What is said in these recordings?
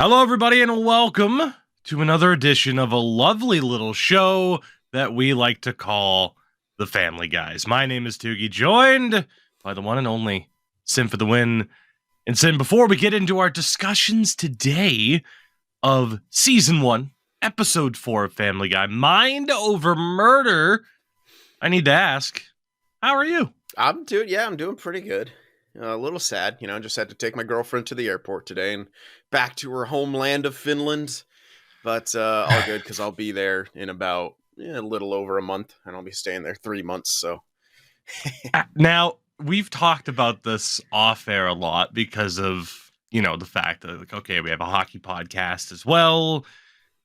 Hello, everybody, and welcome to another edition of a lovely little show that we like to call The Family Guys. My name is Toogie, joined by the one and only Sin for the win. And Sin, before we get into our discussions today of Season 1, Episode 4 of Family Guy, Mind Over Murder, I need to ask, how are you? I'm doing pretty good. A little sad, just had to take my girlfriend to the airport today and back to her homeland of Finland. But all good because I'll be there in about a little over a month, and I'll be staying there 3 months. So Now, we've talked about this off air a lot because of, the fact that, like, okay, we have a hockey podcast as well.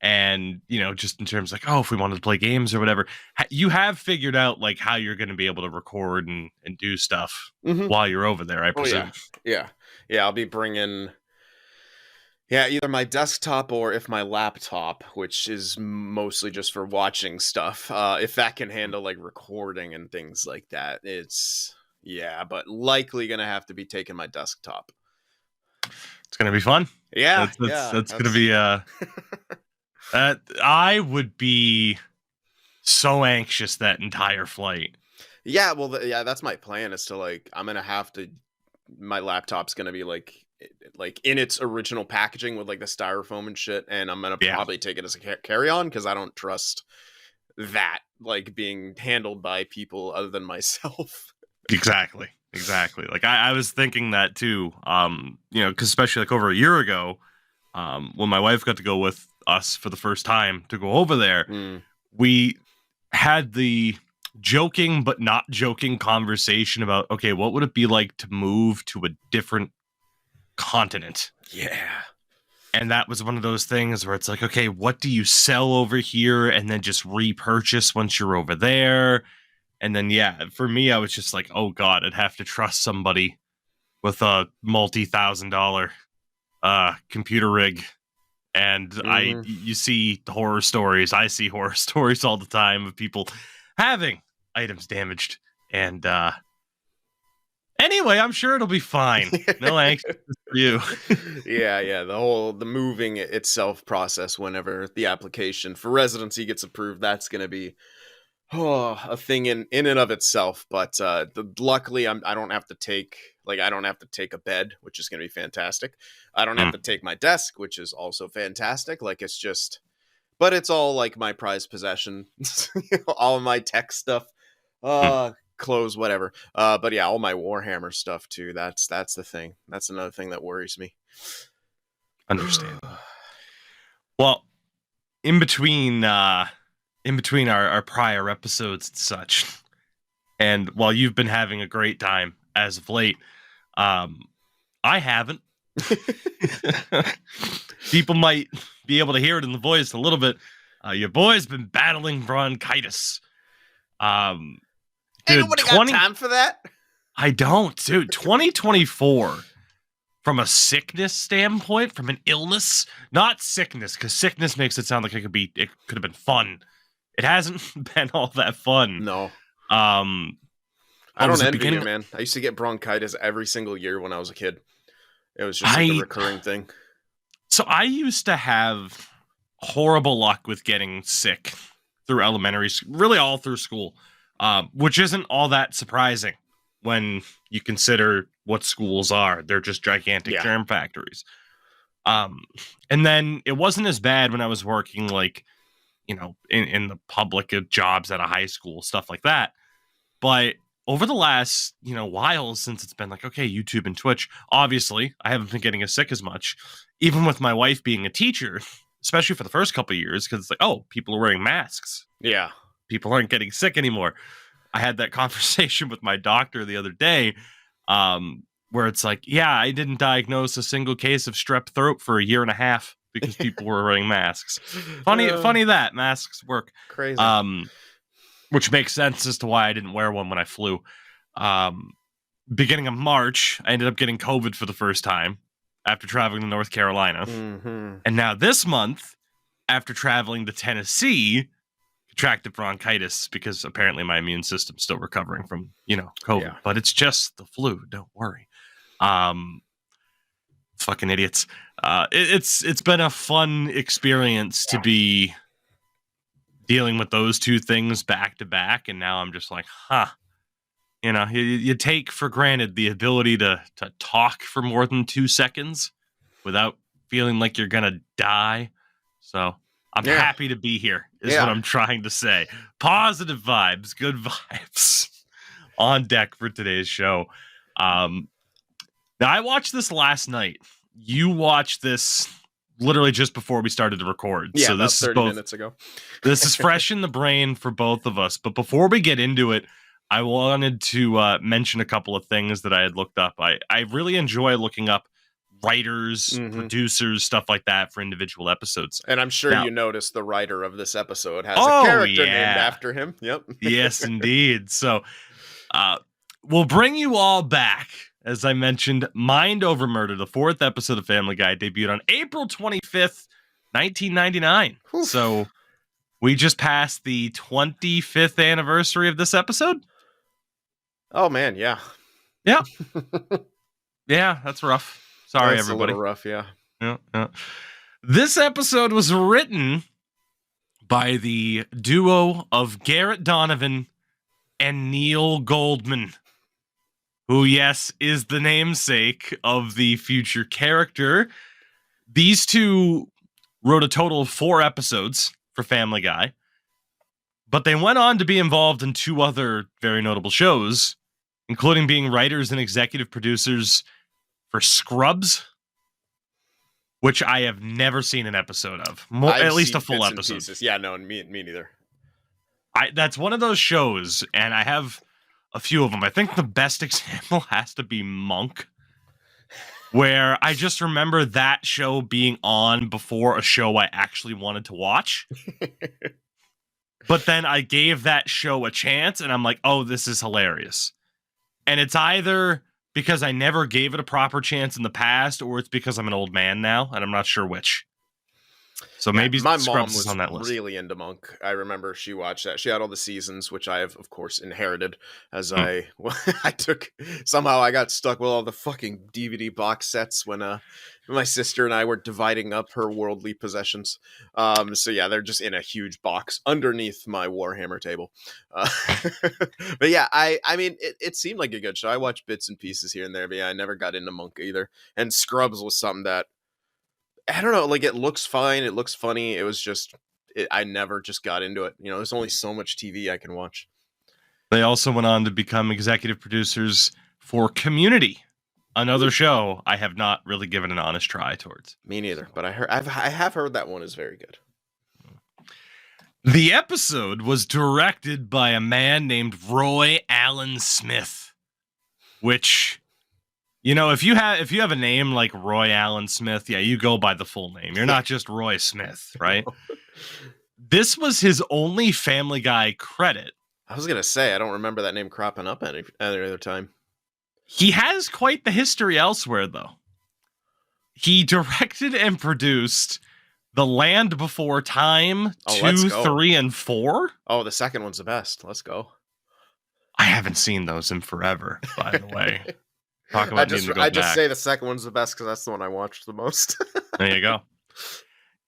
And, just in terms of, like, oh, if we wanted to play games or whatever, you have figured out, like, how you're going to be able to record and do stuff while you're over there, I presume. Yeah. I'll be bringing, either my desktop or if my laptop, which is mostly just for watching stuff, if that can handle, like, recording and things like that. But likely going to have to be taking my desktop. It's going to be fun. Yeah. That's going to be... I would be so anxious that entire flight. Yeah, well, that's my plan. Is to, like, I'm gonna have to. My laptop's gonna be like in its original packaging with, like, the styrofoam and shit, and I'm gonna probably take it as a carry-on because I don't trust that, like, being handled by people other than myself. Exactly. Like, I was thinking that too. Because especially, like, over a year ago, when my wife got to go with us for the first time to go over there, we had the joking but not joking conversation about, okay, what would it be like to move to a different continent? Yeah. And that was one of those things where it's like, okay, what do you sell over here and then just repurchase once you're over there? And then, for me, I was just like, oh God, I'd have to trust somebody with a multi-$1,000 computer rig. And you see the horror stories. I see horror stories all the time of people having items damaged. And anyway, I'm sure it'll be fine. No anxiousness for you. Yeah. The moving itself process, whenever the application for residency gets approved, that's going to be a thing in and of itself. But luckily, I don't have to take a bed, which is going to be fantastic. I don't have to take my desk, which is also fantastic. Like, it's just, but it's all, like, my prized possession, all my tech stuff, clothes, whatever. But yeah, all my Warhammer stuff too. That's the thing. That's another thing that worries me. Understand. Well, in between our prior episodes and such, and while you've been having a great time as of late, I haven't. People might be able to hear it in the voice a little bit. Your boy's been battling bronchitis. Ain't nobody got time for that. I don't, dude. 2024, from a sickness standpoint, from an illness, not sickness, because sickness makes it sound like it could have been fun. It hasn't been all that fun. No. I don't envy you, man. I used to get bronchitis every single year when I was a kid. It was just like a recurring thing. So I used to have horrible luck with getting sick through elementary school, really all through school, which isn't all that surprising when you consider what schools are. They're just gigantic germ factories. And then it wasn't as bad when I was working, like, in the public jobs at a high school, stuff like that. But over the last, while, since it's been like, okay, YouTube and Twitch, obviously, I haven't been getting as sick as much, even with my wife being a teacher, especially for the first couple of years, because it's like, oh, people are wearing masks. Yeah. People aren't getting sick anymore. I had that conversation with my doctor the other day, where it's like, I didn't diagnose a single case of strep throat for a year and a half because people were wearing masks. Funny that masks work. Crazy. Which makes sense as to why I didn't wear one when I flew. Beginning of March, I ended up getting COVID for the first time after traveling to North Carolina. And now this month, after traveling to Tennessee, contracted bronchitis because apparently my immune system's still recovering from, COVID. Yeah. But it's just the flu. Don't worry. fucking idiots. It's been a fun experience to be dealing with those two things back to back, and now I'm just like, you take for granted the ability to talk for more than 2 seconds without feeling like you're gonna die. So I'm happy to be here, is what I'm trying to say. Positive vibes, good vibes on deck for today's show. Now, I watched this last night. You watched this literally just before we started to record. Yeah, so about this 30 is minutes ago. This is fresh in the brain for both of us. But before we get into it, I wanted to mention a couple of things that I had looked up. I really enjoy looking up writers, producers, stuff like that for individual episodes. And I'm sure you noticed the writer of this episode has a character named after him. Yep. Yes, indeed. So we'll bring you all back. As I mentioned, Mind Over Murder, the 4th episode of Family Guy, debuted on April 25th, 1999. Oof. So we just passed the 25th anniversary of this episode. Oh, man, yeah. Yeah. Yeah, that's rough. Sorry, that's everybody. A little rough, yeah. Yeah. This episode was written by the duo of Garrett Donovan and Neil Goldman, who, yes, is the namesake of the future character. These two wrote a total of 4 episodes for Family Guy, but they went on to be involved in 2 other very notable shows, including being writers and executive producers for Scrubs, which I have never seen an episode of. At least a full episode. Yeah, no, me neither. That's one of those shows, and I have a few of them. I think the best example has to be Monk, where I just remember that show being on before a show I actually wanted to watch. But then I gave that show a chance, and I'm like, oh, this is hilarious. And it's either because I never gave it a proper chance in the past, or it's because I'm an old man now, and I'm not sure which. So maybe my Scrubs mom was is on that list. Really into Monk. I remember she watched that. She had all the seasons, which I have, of course, inherited as I somehow I got stuck with all the fucking DVD box sets when my sister and I were dividing up her worldly possessions. So yeah, they're just in a huge box underneath my Warhammer table. But yeah, I mean, it seemed like a good show. I watched bits and pieces here and there, but yeah, I never got into Monk either. And Scrubs was something that, I don't know, like, it looks fine, it looks funny, it was just, I never just got into it. You know, there's only so much TV I can watch. They also went on to become executive producers for Community, another show I have not really given an honest try towards. Me neither, but I have heard that one is very good. The episode was directed by a man named Roy Allen Smith, which, you know, if you have a name like Roy Allen Smith, yeah, you go by the full name. You're not just Roy Smith, right? This was his only Family Guy credit. I was going to say, I don't remember that name cropping up any other time. He has quite the history elsewhere, though. He directed and produced The Land Before Time 2, 3, and 4. Oh, the second one's the best. Let's go. I haven't seen those in forever, by the way. Talk about I just say the second one's the best because that's the one I watched the most. There you go.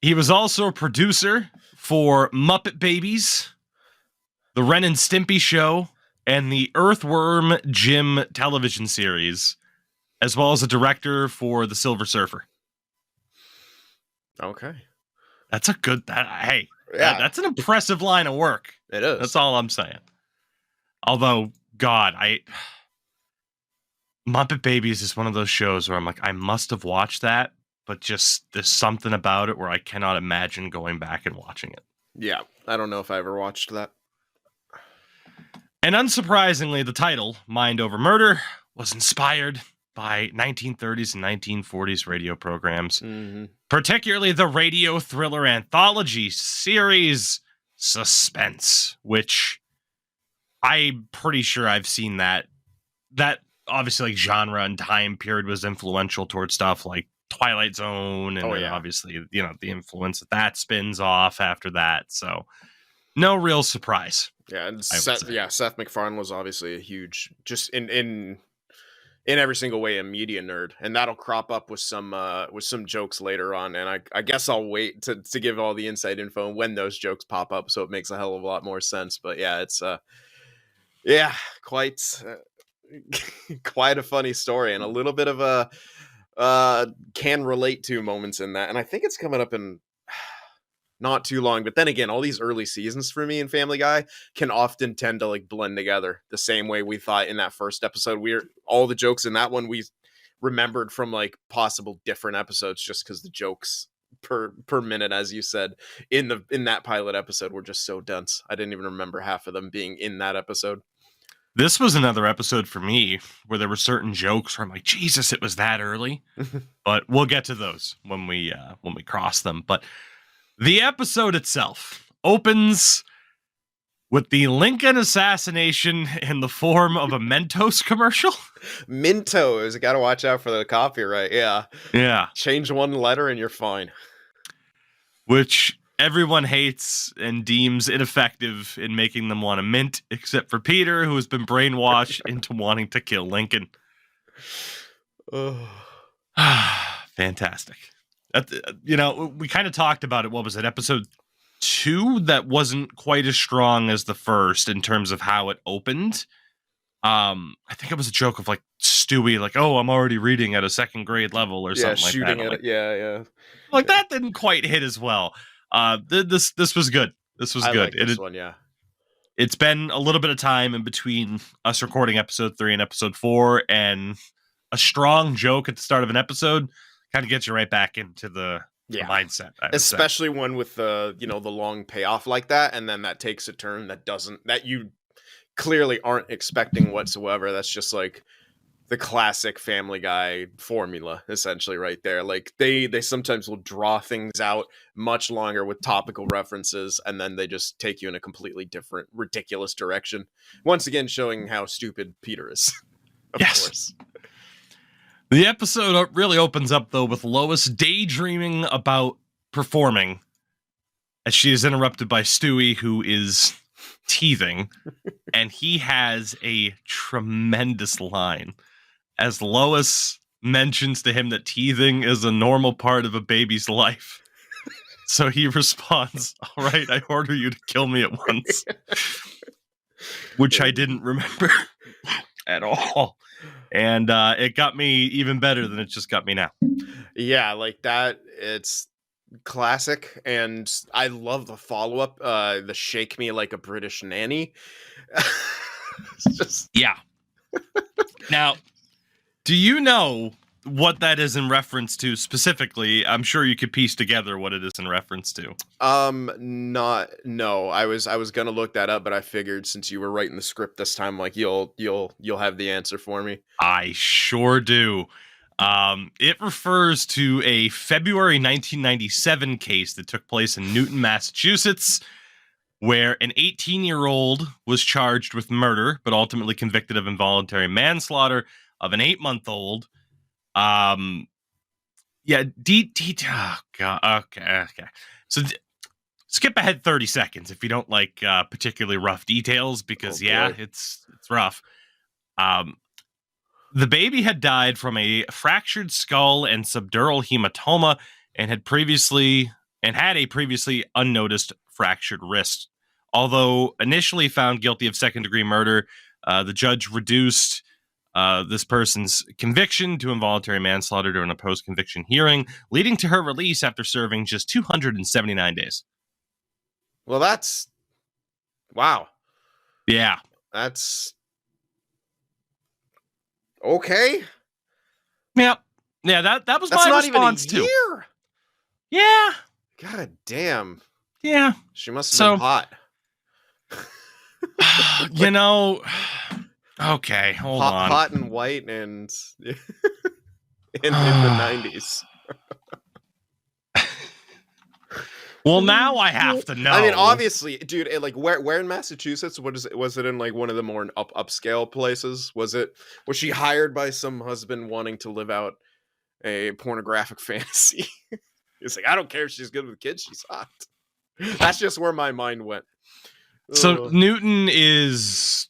He was also a producer for Muppet Babies, The Ren and Stimpy Show, and the Earthworm Jim television series, as well as a director for The Silver Surfer. Okay. That's a good... that's an impressive line of work. It is. That's all I'm saying. Although, God, Muppet Babies is one of those shows where I'm like, I must have watched that, but just there's something about it where I cannot imagine going back and watching it. Yeah, I don't know if I ever watched that. And unsurprisingly, the title, Mind Over Murder, was inspired by 1930s and 1940s radio programs, particularly the radio thriller anthology series Suspense, which I'm pretty sure I've seen that. That obviously, like, genre and time period was influential towards stuff like Twilight Zone, and obviously, you know, the influence that spins off after that. So, no real surprise. Yeah, and Seth MacFarlane was obviously a huge, just in in every single way a media nerd, and that'll crop up with some jokes later on. And I guess I'll wait to give all the inside info when those jokes pop up, so it makes a hell of a lot more sense. But yeah, it's yeah, quite quite a funny story, and a little bit of a can relate to moments in that. And I think it's coming up in not too long. But then again, all these early seasons for me and Family Guy can often tend to like blend together the same way we thought in that first episode. All the jokes in that one we remembered from like possible different episodes, just because the jokes per minute, as you said, in that pilot episode were just so dense. I didn't even remember half of them being in that episode. This was another episode for me where there were certain jokes where I'm like, Jesus, it was that early. But we'll get to those when we cross them. But the episode itself opens with the Lincoln assassination in the form of a Mentos commercial. Mentos, you got to watch out for the copyright. Yeah. Yeah. Change one letter and you're fine. Which everyone hates and deems ineffective in making them want to mint, except for Peter, who has been brainwashed into wanting to kill Lincoln. Fantastic. We kind of talked about it. What was it? Episode 2 that wasn't quite as strong as the first in terms of how it opened. I think it was a joke of like Stewie, like, oh, I'm already reading at a second grade level or something like that. Shooting at it. Yeah. Like that didn't quite hit as well. This was good. This was good. Like this one, yeah. It's been a little bit of time in between us recording episode 3 and episode 4, and a strong joke at the start of an episode kind of gets you right back into the mindset. Especially one with the long payoff like that, and then that takes a turn that you clearly aren't expecting whatsoever. That's just like the classic Family Guy formula, essentially, right there. Like they sometimes will draw things out much longer with topical references, and then they just take you in a completely different, ridiculous direction. Once again, showing how stupid Peter is. Of course. The episode really opens up, though, with Lois daydreaming about performing, as she is interrupted by Stewie, who is teething, and he has a tremendous line. As Lois mentions to him that teething is a normal part of a baby's life. So he responds, all right, I order you to kill me at once. Which I didn't remember at all. And it got me even better than it just got me now. Yeah, like that, it's classic. And I love the follow-up, the shake me like a British nanny. It's just... Yeah. Now... do you know what that is in reference to specifically? I'm sure you could piece together what it is in reference to. No. I was gonna look that up, but I figured since you were writing the script this time, like you'll have the answer for me. I sure do. It refers to a February 1997 case that took place in Newton, Massachusetts, where an 18-year-old was charged with murder, but ultimately convicted of involuntary manslaughter of an 8-month-old. Oh God. Okay. So skip ahead 30 seconds if you don't like particularly rough details, because it's rough. The baby had died from a fractured skull and subdural hematoma, and had a previously unnoticed fractured wrist. Although initially found guilty of second-degree murder, the judge reduced this person's conviction to involuntary manslaughter during a post-conviction hearing, leading to her release after serving just 279 days. Well, that's... wow. Yeah. That's... okay. Yeah. Yeah, that was my response too. Year. Yeah. God damn. Yeah. She must have been hot. Okay, hold on. Hot and white and in the 90s. Well, now I have to know. I mean, obviously, dude, like where in Massachusetts? Was it in like one of the more upscale places? Was she hired by some husband wanting to live out a pornographic fantasy? He's like, I don't care if she's good with kids, she's hot. That's just where my mind went. So Newton is,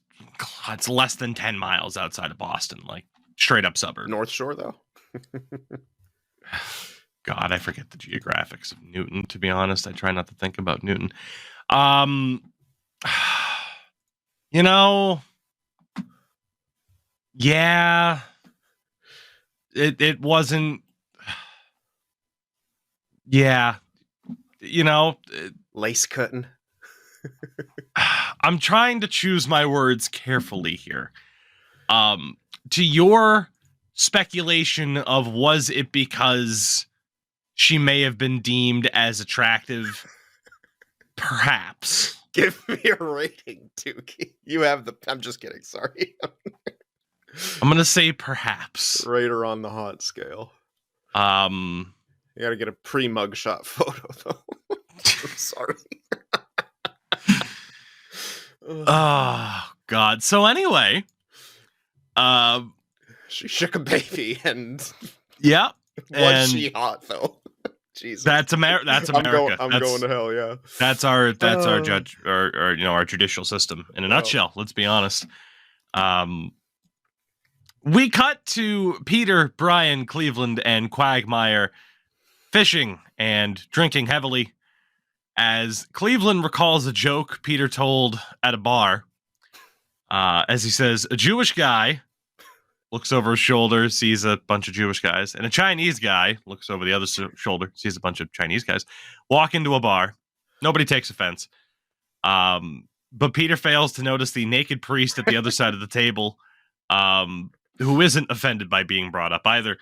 it's less than 10 miles outside of Boston. Like, straight up suburb. North Shore, though? God, I forget the geographics of Newton, to be honest. I try not to think about Newton. You know, yeah, it wasn't, yeah, you know, Lace cutting. I'm trying to choose my words carefully here. To your speculation of was it because she may have been deemed as attractive? Perhaps. Give me a rating, Dookie. You have the... I'm just kidding. Sorry. I'm going to say perhaps. Right around the hot scale. You got to get a pre-mugshot photo, though. I'm sorry. Oh, God. So anyway, she shook a baby, and yeah. Was she hot, though? Jesus. That's America. I'm going to hell, yeah. That's our judge or our judicial system in a nutshell. Let's be honest. We cut to Peter, Brian, Cleveland, and Quagmire fishing and drinking heavily as Cleveland recalls a joke Peter told at a bar. As he says, a Jewish guy looks over his shoulder, sees a bunch of Jewish guys, and a Chinese guy looks over the other shoulder, sees a bunch of Chinese guys walk into a bar. Nobody takes offense. But Peter fails to notice the naked priest at the other side of the table, who isn't offended by being brought up either.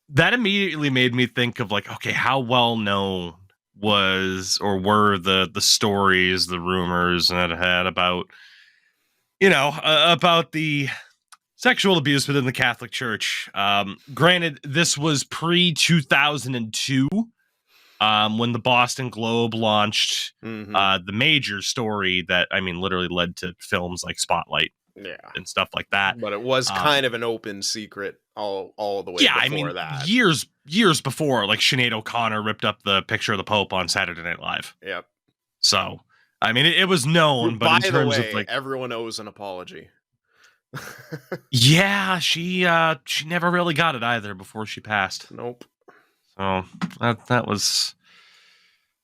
That immediately made me think of like, okay, how well known were the stories, the rumors that I had about, about the sexual abuse within the Catholic Church. Granted, this was pre-2002, when the Boston Globe launched the major story that, literally led to films like Spotlight and stuff like that. But it was kind of an open secret all the way before that. Years before, like Sinead O'Connor ripped up the picture of the Pope on Saturday Night Live. Yep. So, it was known, but in terms of like everyone owes an apology. Yeah, she never really got it either before she passed. Nope. So that was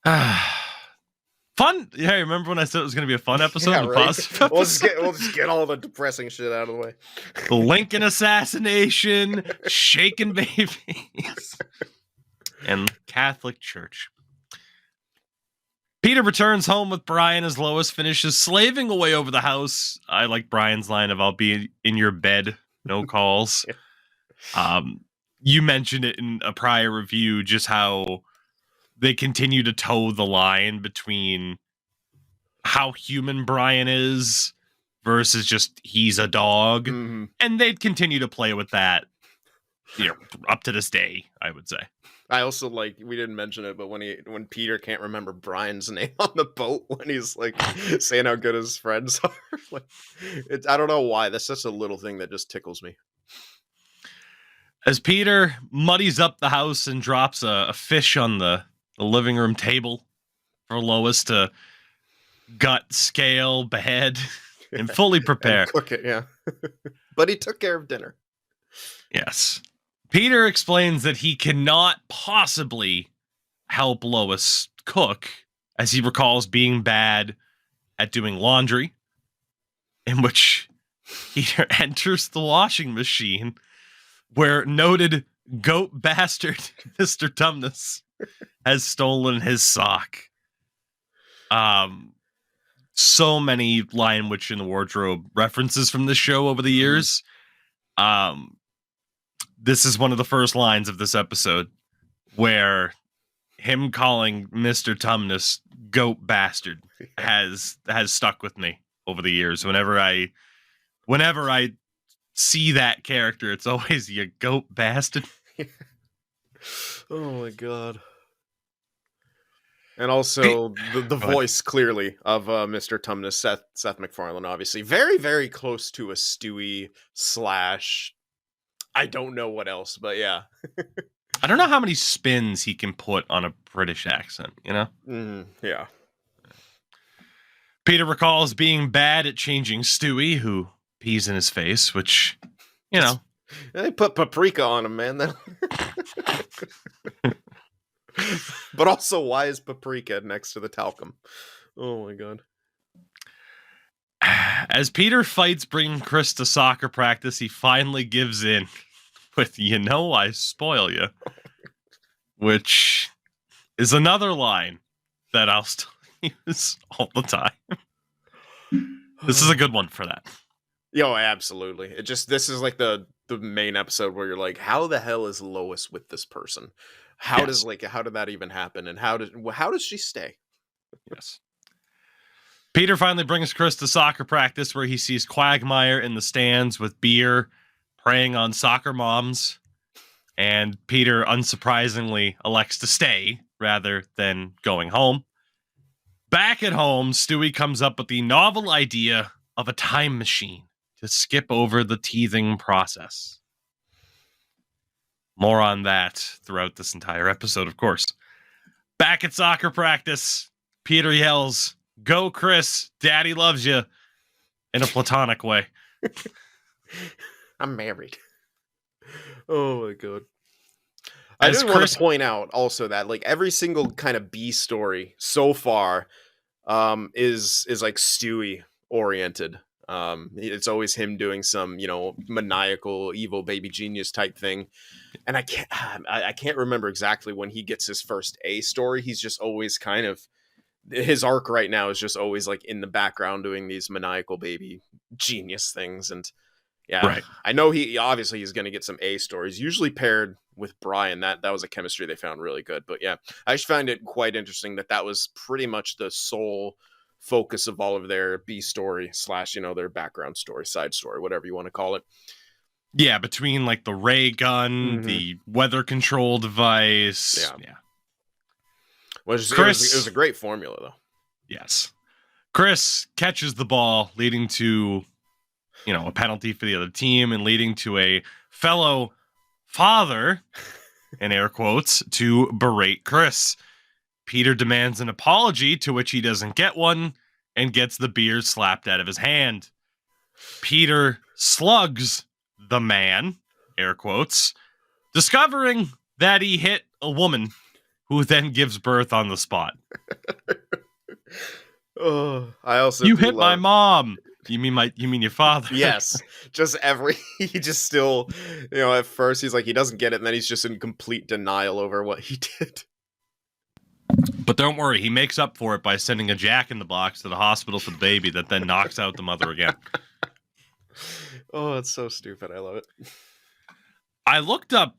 fun. Yeah, remember when I said it was going to be a fun episode? Yeah, right. Positive We'll just get all the depressing shit out of the way. The Lincoln assassination, shaken babies, and Catholic Church. Peter returns home with Brian as Lois finishes slaving away over the house. I like Brian's line of, I'll be in your bed, no calls. You mentioned it in a prior review, just how they continue to toe the line between how human Brian is versus just he's a dog. Mm-hmm. And they'd continue to play with that, up to this day, I would say. I also we didn't mention it, but when Peter can't remember Brian's name on the boat, when he's like saying how good his friends are, I don't know why. That's such a little thing that just tickles me. As Peter muddies up the house and drops a fish on the living room table for Lois to gut, scale, behead, and fully prepare. And cook it, yeah. But he took care of dinner. Yes. Peter explains that he cannot possibly help Lois cook, as he recalls being bad at doing laundry, in which Peter enters the washing machine, where noted goat bastard Mr. Tumnus has stolen his sock. So many Lion Witch in the Wardrobe references from this show over the years. This is one of the first lines of this episode where him calling Mr. Tumnus goat bastard has stuck with me over the years. Whenever I see that character, it's always you goat bastard. Oh my god. And also the voice clearly of Mr. Tumnus, Seth MacFarlane, obviously very, very close to a Stewie / I don't know what else, but yeah. I don't know how many spins he can put on a British accent, Yeah. Peter recalls being bad at changing Stewie, who peas in his face, which, you know. They put paprika on him, man. But also, why is paprika next to the talcum? Oh my god. As Peter fights bringing Chris to soccer practice, he finally gives in with, I spoil you. Which is another line that I'll still use all the time. This is a good one for that. Yo, absolutely. This is like the main episode where you're like, how the hell is Lois with this person? How did that even happen? And how does she stay? Yes. Peter finally brings Chris to soccer practice where he sees Quagmire in the stands with beer, preying on soccer moms. And Peter, unsurprisingly, elects to stay rather than going home. Back at home, Stewie comes up with the novel idea of a time machine to skip over the teething process. More on that throughout this entire episode, of course. Back at soccer practice, Peter yells, "Go, Chris, Daddy loves you," in a platonic way. I'm married. Oh my god. I just want to point out also that like every single kind of B story so far is like Stewie oriented. It's always him doing some, maniacal evil baby genius type thing. And I can't remember exactly when he gets his first A story. He's just always kind of, his arc right now is just always like in the background doing these maniacal baby genius things. And yeah, right. I know he's going to get some A stories, usually paired with Brian. That was a chemistry they found really good. But yeah, I just find it quite interesting that was pretty much the sole focus of all of their B story / their background story, side story, whatever you want to call it. Yeah, between like the ray gun, the weather control device. Yeah. Well, it was a great formula, though. Yes. Chris catches the ball, leading to, a penalty for the other team and leading to a fellow father, in air quotes, to berate Chris. Peter demands an apology, to which he doesn't get one, and gets the beer slapped out of his hand. Peter slugs the man, air quotes, discovering that he hit a woman, who then gives birth on the spot. I also you hit my mom. You mean your father? Yes. He just still, at first he's like, he doesn't get it, and then he's just in complete denial over what he did. But don't worry, he makes up for it by sending a Jack-in-the-Box to the hospital for the baby that then knocks out the mother again. Oh, it's so stupid. I love it. I looked up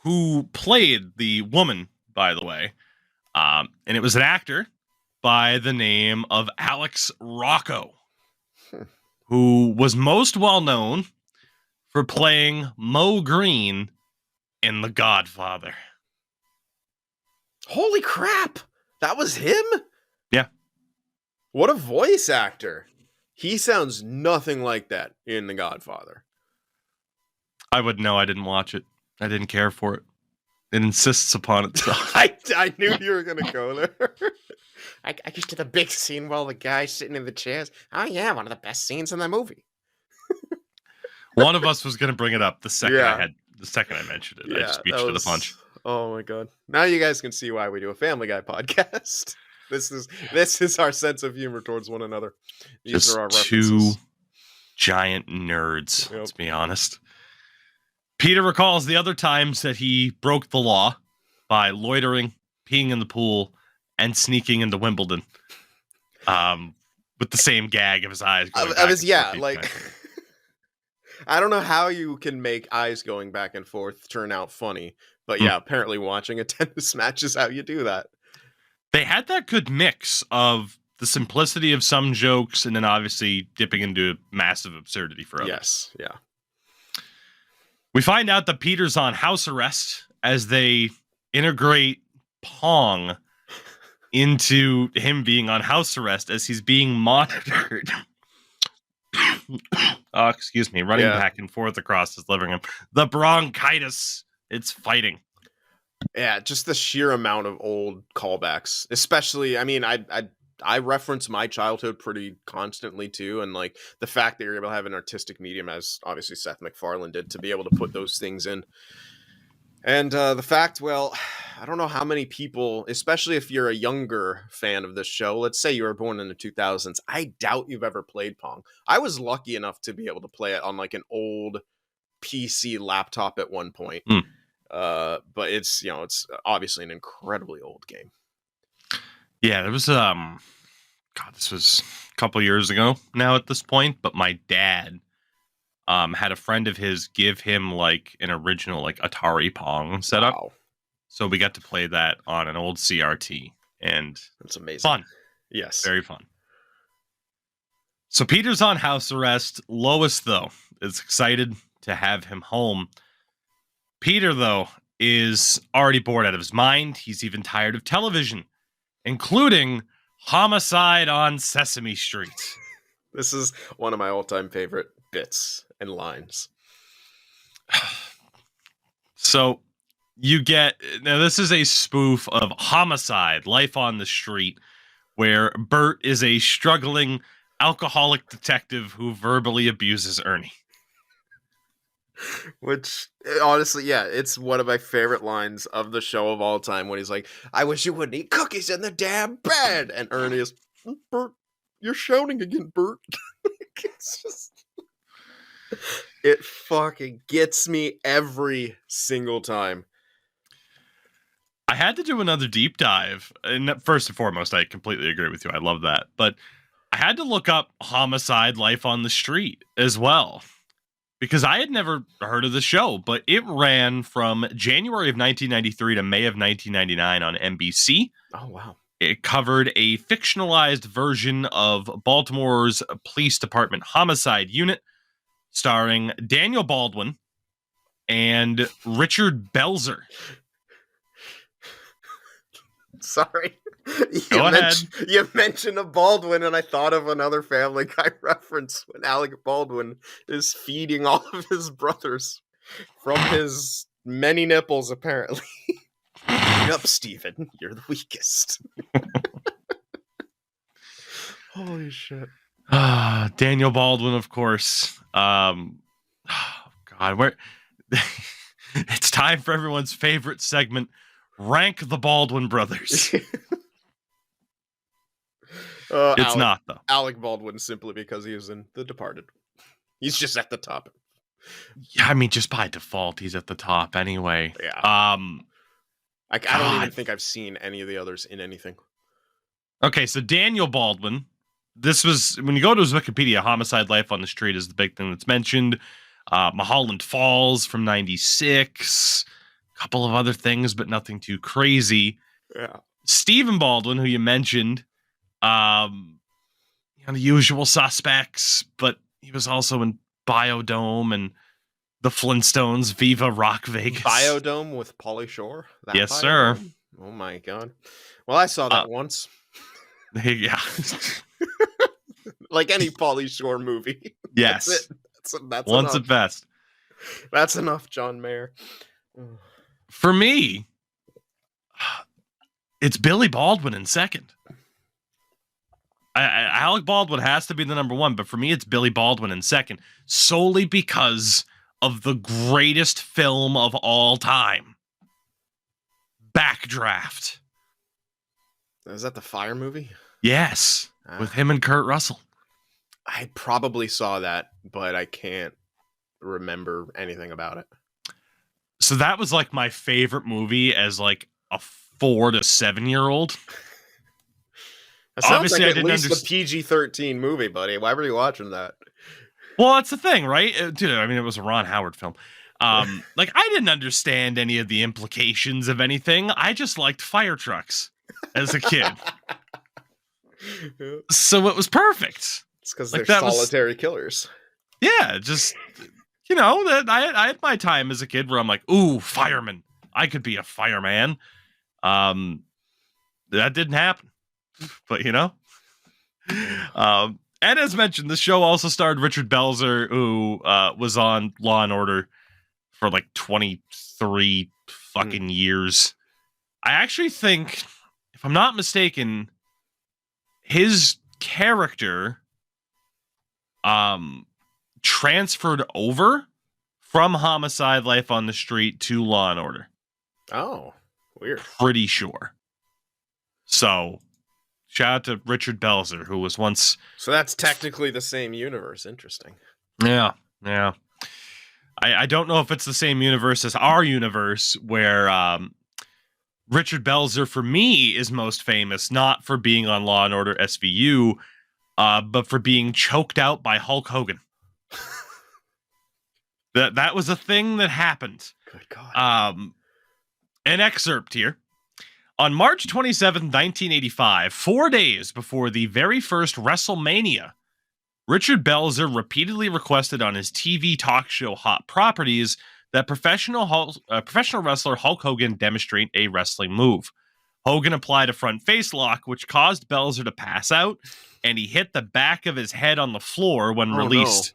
who played the woman, by the way, and it was an actor by the name of Alex Rocco, who was most well known for playing Mo Green in The Godfather. Holy crap! That was him? Yeah. What a voice actor. He sounds nothing like that in The Godfather. I would know. I didn't watch it. I didn't care for it. It insists upon itself. I knew you were going to go there. I get to the big scene while the guy's sitting in the chairs. Oh, yeah, one of the best scenes in the movie. One of us was going to bring it up the second I mentioned it. I just beat you to the punch. Oh my god! Now you guys can see why we do a Family Guy podcast. This is our sense of humor towards one another. These are our references. Two giant nerds. Yep. Let's be honest. Peter recalls the other times that he broke the law by loitering, peeing in the pool, and sneaking into Wimbledon. With the same gag of his eyes. I don't know how you can make eyes going back and forth turn out funny. But yeah, apparently watching a tennis match is how you do that. They had that good mix of the simplicity of some jokes and then obviously dipping into massive absurdity for others. Yes, yeah. We find out that Peter's on house arrest as they integrate Pong into him being on house arrest as he's being monitored. Excuse me, running back and forth across his living room. The bronchitis. It's fighting. Yeah, just the sheer amount of old callbacks. Especially, I mean, I I reference my childhood pretty constantly too, and like the fact that you're able to have an artistic medium, as obviously Seth MacFarlane did, to be able to put those things in. And the fact, well, I don't know how many people, especially if you're a younger fan of this show, let's say you were born in the 2000s, I doubt you've ever played Pong. I was lucky enough to be able to play it on like an old PC laptop at one point. But it's, you know, it's obviously an incredibly old game. Yeah, there was God, this was a couple years ago now at this point, but my dad had a friend of his give him like an original like Atari Pong setup. Wow. So we got to play that on an old CRT, and That's amazing. fun. Yes. Very fun. So Peter's on house arrest. Lois, though, is excited to have him home. Peter, though, is already bored out of his mind. He's even tired of television, including Homicide on Sesame Street. This is one of my all-time favorite bits and lines. So you get, now this is a spoof of Homicide, Life on the Street, where Bert is a struggling alcoholic detective who verbally abuses Ernie. Which, honestly, yeah, it's one of my favorite lines of the show of all time when he's like, I wish you wouldn't eat cookies in the damn bed. And Ernie is, Bert, you're shouting again, Bert. It's just, it fucking gets me every single time. I had to do another deep dive. And first and foremost, I completely agree with you. I love that. But I had to look up Homicide, Life on the Street as well, because I had never heard of the show, but it ran from January of 1993 to May of 1999 on NBC. Oh, wow. It covered a fictionalized version of Baltimore's police department homicide unit, starring Daniel Baldwin and Richard Belzer. Sorry. Go ahead. You mentioned a Baldwin, and I thought of another Family Guy reference when Alec Baldwin is feeding all of his brothers from his many nipples, apparently. Up, Steven. You're the weakest. Holy shit. Daniel Baldwin, of course. God, where it's time for everyone's favorite segment, Rank the Baldwin Brothers. It's not, though. Alec Baldwin, simply because he was in The Departed. He's just at the top. Yeah, I mean, just by default, he's at the top anyway. Yeah. I don't even think I've seen any of the others in anything. Okay, so Daniel Baldwin, this was, when you go to his Wikipedia, Homicide, Life on the Street is the big thing that's mentioned. Mulholland Falls from 96. A couple of other things, but nothing too crazy. Yeah. Stephen Baldwin, who you mentioned, the Usual Suspects, but he was also in Biodome and The Flintstones, Viva Rock Vegas. Biodome with Pauly Shore? Yes, Biodome? sir. Oh my god. Well, I saw that once. Yeah. Like any Pauly Shore movie. Yes. That's it. That's once enough. at best. That's enough, John Mayer. For me, it's Billy Baldwin in second. Alec Baldwin has to be the number one, but for me, it's Billy Baldwin in second, solely because of the greatest film of all time, Backdraft. Is that the fire movie? Yes, with him and Kurt Russell. I probably saw that, but I can't remember anything about it. So that was like my favorite movie as like a 4 to 7 year old. That sounds Obviously, like I at didn't least understand. a PG-13 movie, buddy. Why were you watching that? Well, that's the thing, right? Dude, I mean, it was a Ron Howard film. Like, I didn't understand any of the implications of anything. I just liked fire trucks as a kid. So it was perfect. It's because Like, they're that was- solitary killers. Yeah, just, you know, that I had my time as a kid where I'm like, ooh, fireman. I could be a fireman. That didn't happen. But, you know. And as mentioned, the show also starred Richard Belzer, who was on Law and Order for like 23 fucking years. I actually think, if I'm not mistaken, his character transferred over from Homicide: Life on the Street to Law and Order. Oh, weird. Pretty sure. So, shout out to Richard Belzer, who was once... So that's technically the same universe. Interesting. Yeah. I don't know if it's the same universe as our universe, where Richard Belzer, for me, is most famous, not for being on Law and Order SVU, but for being choked out by Hulk Hogan. That was a thing that happened. Good God. An excerpt here. On March 27, 1985, 4 days before the very first WrestleMania, Richard Belzer repeatedly requested on his TV talk show Hot Properties that professional wrestler Hulk Hogan demonstrate a wrestling move. Hogan applied a front face lock, which caused Belzer to pass out, and he hit the back of his head on the floor when released.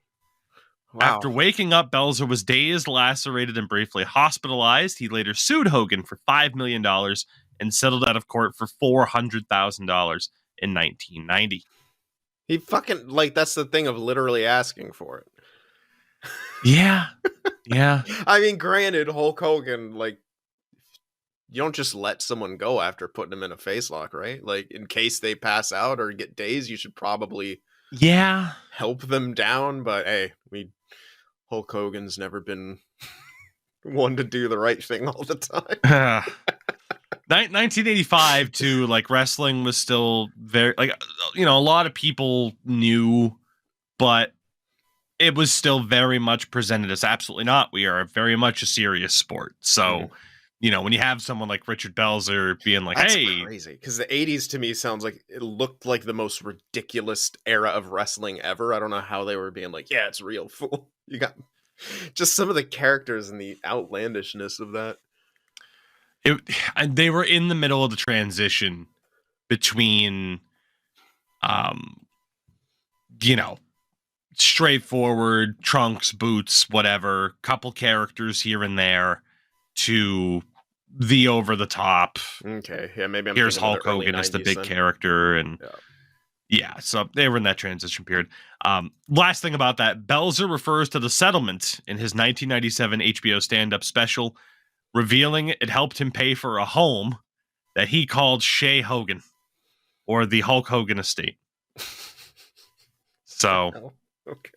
No. Wow. After waking up, Belzer was dazed, lacerated, and briefly hospitalized. He later sued Hogan for $5 million and settled out of court for $400,000 in 1990. He fucking, like, that's the thing of literally asking for it. Yeah. I mean, granted, Hulk Hogan, like, you don't just let someone go after putting them in a face lock, right? Like, in case they pass out or get dazed, you should probably help them down. But hey, Hulk Hogan's never been one to do the right thing all the time. 1985 too, like, wrestling was still very, like, a lot of people knew, but it was still very much presented as absolutely not. We are very much a serious sport. So, when you have someone like Richard Belzer being like, that's hey, crazy, because the 80s to me sounds like it looked like the most ridiculous era of wrestling ever. I don't know how they were being like, yeah, it's real, fool. You got just some of the characters and the outlandishness of that. And they were in the middle of the transition between, straightforward trunks, boots, whatever, couple characters here and there, to the over the top. Okay, yeah, maybe I'm here's Hulk Hogan as the big character, and so they were in that transition period. Last thing about that, Belzer refers to the settlement in his 1997 HBO stand-up special, revealing it helped him pay for a home that he called Shea Hogan, or the Hulk Hogan estate. So, okay.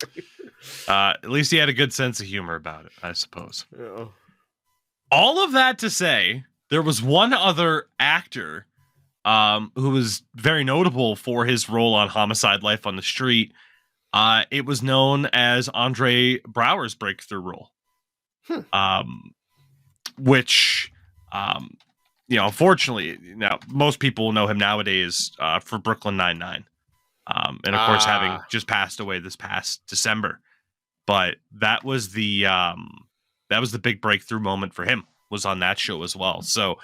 At least he had a good sense of humor about it, I suppose. Yeah. All of that to say, there was one other actor who was very notable for his role on Homicide: Life on the Street. It was known as Andre Braugher's breakthrough role. Which, unfortunately, most people know him nowadays for Brooklyn Nine-Nine. And of course, having just passed away this past December. But that was the big breakthrough moment for him, was on that show as well. So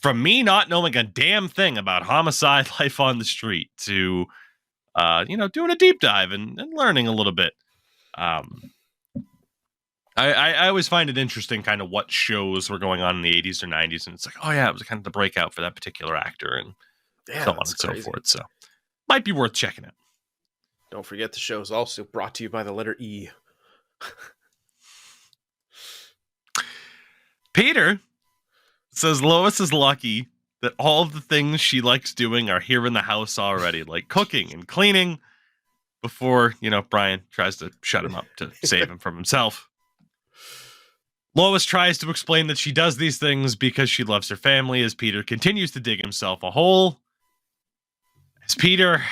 from me not knowing a damn thing about Homicide: Life on the Street to, doing a deep dive and learning a little bit. I always find it interesting kind of what shows were going on in the 80s or 90s. And it's like, oh yeah, it was kind of the breakout for that particular actor and so on and so forth. So might be worth checking out. Don't forget the show is also brought to you by the letter E. Peter says Lois is lucky that all of the things she likes doing are here in the house already, like cooking and cleaning, before, Brian tries to shut him up to save him from himself. Lois tries to explain that she does these things because she loves her family, as Peter continues to dig himself a hole. As Peter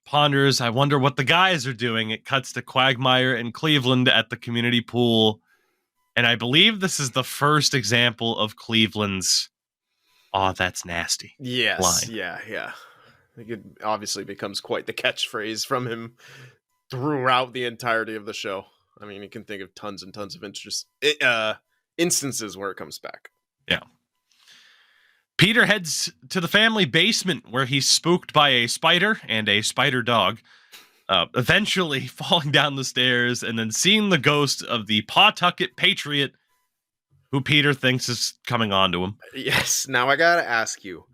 ponders, I wonder what the guys are doing, it cuts to Quagmire and Cleveland at the community pool. And I believe this is the first example of Cleveland's, "Oh, that's nasty." Yes, line. Yeah. It obviously becomes quite the catchphrase from him throughout the entirety of the show. I mean, you can think of tons and tons of instances where it comes back. Yeah. Peter heads to the family basement where he's spooked by a spider and a spider dog, eventually falling down the stairs and then seeing the ghost of the Pawtucket Patriot, who Peter thinks is coming on to him. Yes. Now I gotta ask you,